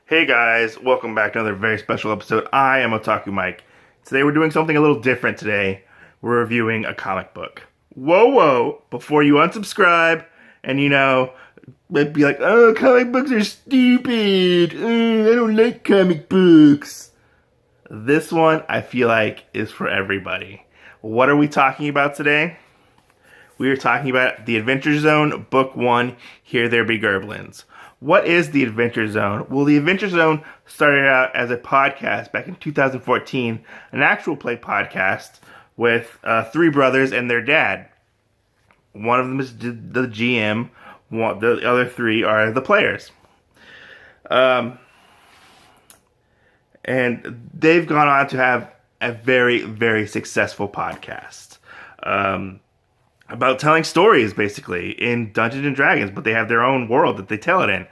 Hey guys, welcome back to another very special episode. I am Otaku Mike. Today we're doing something a little different today. We're reviewing a comic book. Whoa, before you unsubscribe and be like, oh, comic books are stupid. I don't like comic books. This one, I feel like, is for everybody. What are we talking about today? We are talking about The Adventure Zone, Book 1, Here There Be Gerblins. What is The Adventure Zone? Well, The Adventure Zone started out as a podcast back in 2014, an actual play podcast with three brothers and their dad. One of them is the GM, the other three are the players. And they've gone on to have a very, very successful podcast. About telling stories, basically, in Dungeons and Dragons, but they have their own world that they tell it in.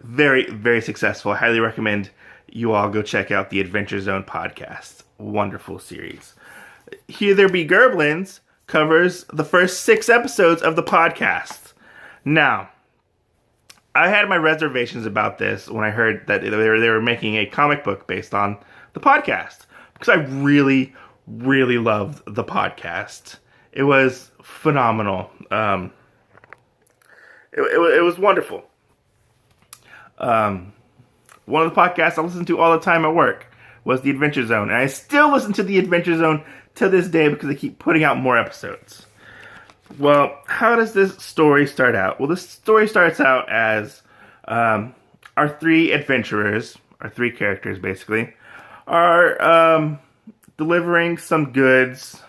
Very, very successful. I highly recommend you all go check out the Adventure Zone podcast. Wonderful series. Here There Be Gerblins covers the first 6 episodes of the podcast. Now, I had my reservations about this when I heard that they were making a comic book based on the podcast, because I really, really loved the podcast. It was phenomenal. It was wonderful. One of the podcasts I listened to all the time at work was The Adventure Zone, and I still listen to The Adventure Zone to this day because they keep putting out more episodes. Well, how does this story start out? Well, this story starts out as our three adventurers, our three characters basically, are delivering some goods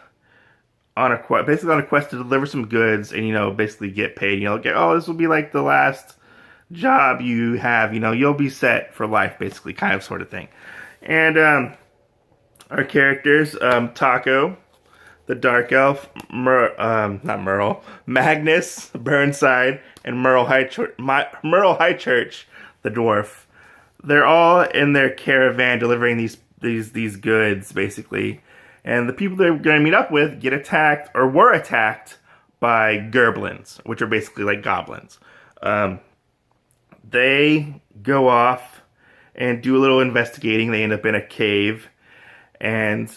on a quest to deliver some goods and, basically get paid. This will be like the last job you have, you'll be set for life, basically, kind of sort of thing. And our characters, Taco, the Dark Elf, not Merle, Magnus, Burnside, and Merle Highchurch, the Dwarf. They're all in their caravan delivering these goods, basically. And the people they're going to meet up with get attacked, or were attacked, by Gerblins, which are basically like goblins. They go off and do a little investigating. They end up in a cave. And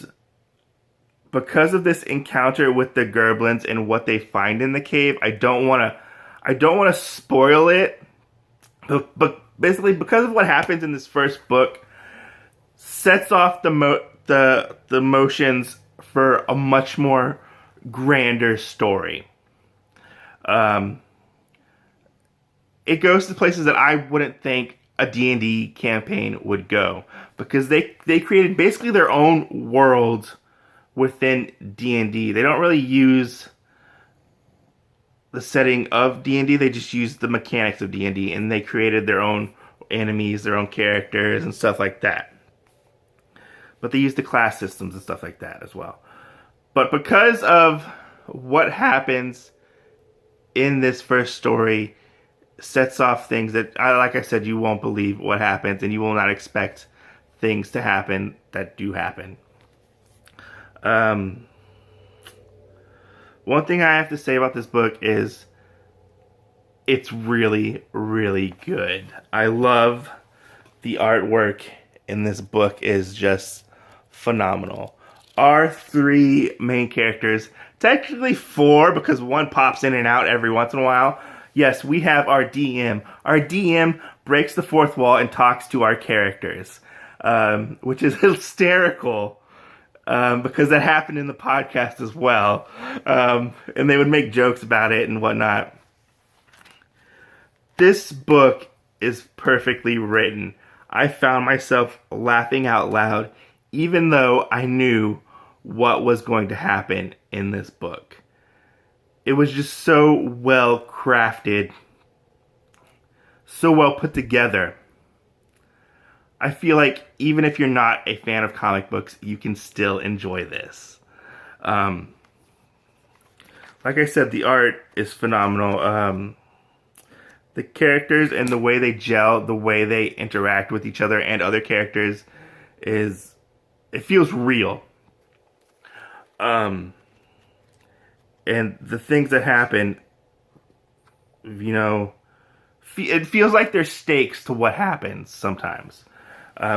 because of this encounter with the Gerblins and what they find in the cave, I don't want to spoil it. But basically, because of what happens in this first book, sets off the motions for a much more grander story. It goes to places that I wouldn't think a D&D campaign would go, because they created basically their own world within D&D. They don't really use the setting of D&D, they just use the mechanics of D&D, and they created their own enemies, their own characters, and stuff like that. But they use the class systems and stuff like that as well. But because of what happens in this first story, sets off things that, like I said, you won't believe what happens, and you will not expect things to happen that do happen. One thing I have to say about this book is it's really, really good. I love the artwork in this book is just phenomenal. Our three main characters, technically 4 because one pops in and out every once in a while. Yes, we have our DM. Our DM breaks the fourth wall and talks to our characters, which is hysterical because that happened in the podcast as well. And they would make jokes about it and whatnot. This book is perfectly written. I found myself laughing out loud, even though I knew what was going to happen in this book. It was just so well crafted, so well put together. I feel like even if you're not a fan of comic books, you can still enjoy this. Like I said, the art is phenomenal. The characters and the way they gel, the way they interact with each other and other characters, it feels real. And the things that happen, it feels like there's stakes to what happens sometimes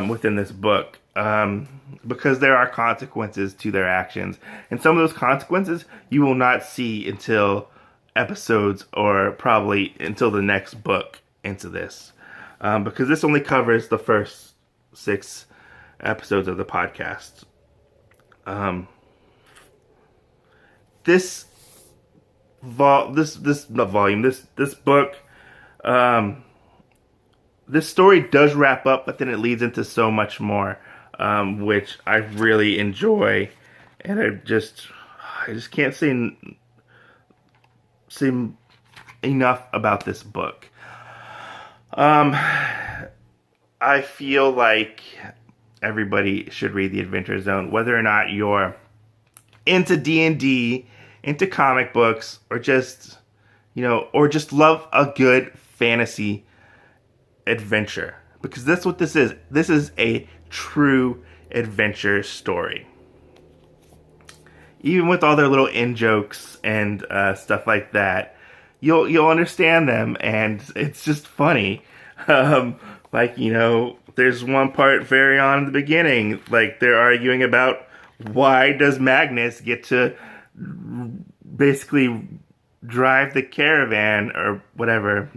within this book, because there are consequences to their actions, and some of those consequences you will not see until episodes, or probably until the next book into this, because this only covers the first 6 episodes of the podcast. This book, this story does wrap up, but then it leads into so much more, which I really enjoy, and I just can't say enough about this book. I feel like everybody should read The Adventure Zone, whether or not you're into D&D, into comic books, or just love a good fantasy adventure, because that's what this is. This is a true adventure story. Even with all their little in-jokes and stuff like that, you'll understand them, and it's just funny. There's one part very on in the beginning, like they're arguing about why does Magnus get to basically drive the caravan or whatever.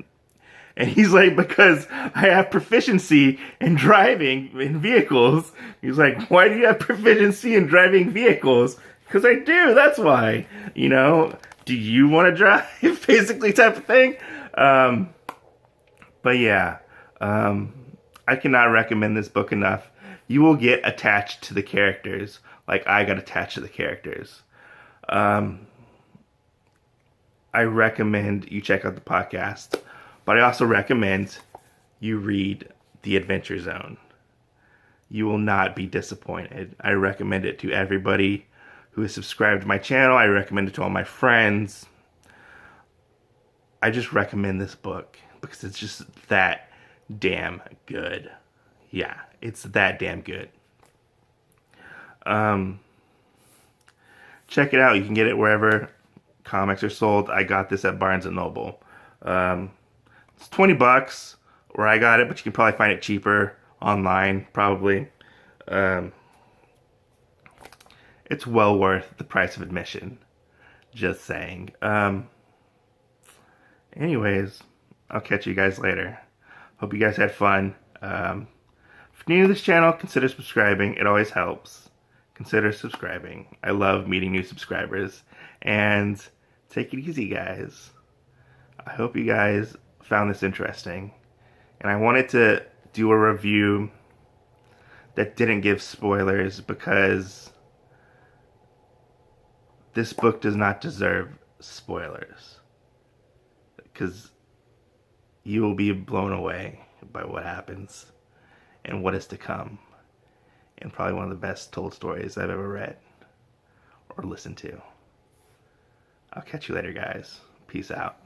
And he's like, because I have proficiency in driving in vehicles. He's like, why do you have proficiency in driving vehicles? Because I do, that's why. Do you want to drive? Basically type of thing. But yeah, I cannot recommend this book enough. You will get attached to the characters, like I got attached to the characters. I recommend you check out the podcast, but I also recommend you read The Adventure Zone. You will not be disappointed. I recommend it to everybody who is subscribed to my channel. I recommend it to all my friends. I just recommend this book because it's just that damn good. Yeah, it's that damn good. Check it out. You can get it wherever comics are sold. I got this at Barnes & Noble. It's $20 where I got it, but you can probably find it cheaper online, probably. It's well worth the price of admission. Just saying. Anyways, I'll catch you guys later. Hope you guys had fun. If you're new to this channel, consider subscribing. It always helps. Consider subscribing. I love meeting new subscribers. And take it easy, guys. I hope you guys found this interesting. And I wanted to do a review that didn't give spoilers, because this book does not deserve spoilers. Because you will be blown away by what happens and what is to come. And probably one of the best told stories I've ever read or listened to. I'll catch you later, guys. Peace out.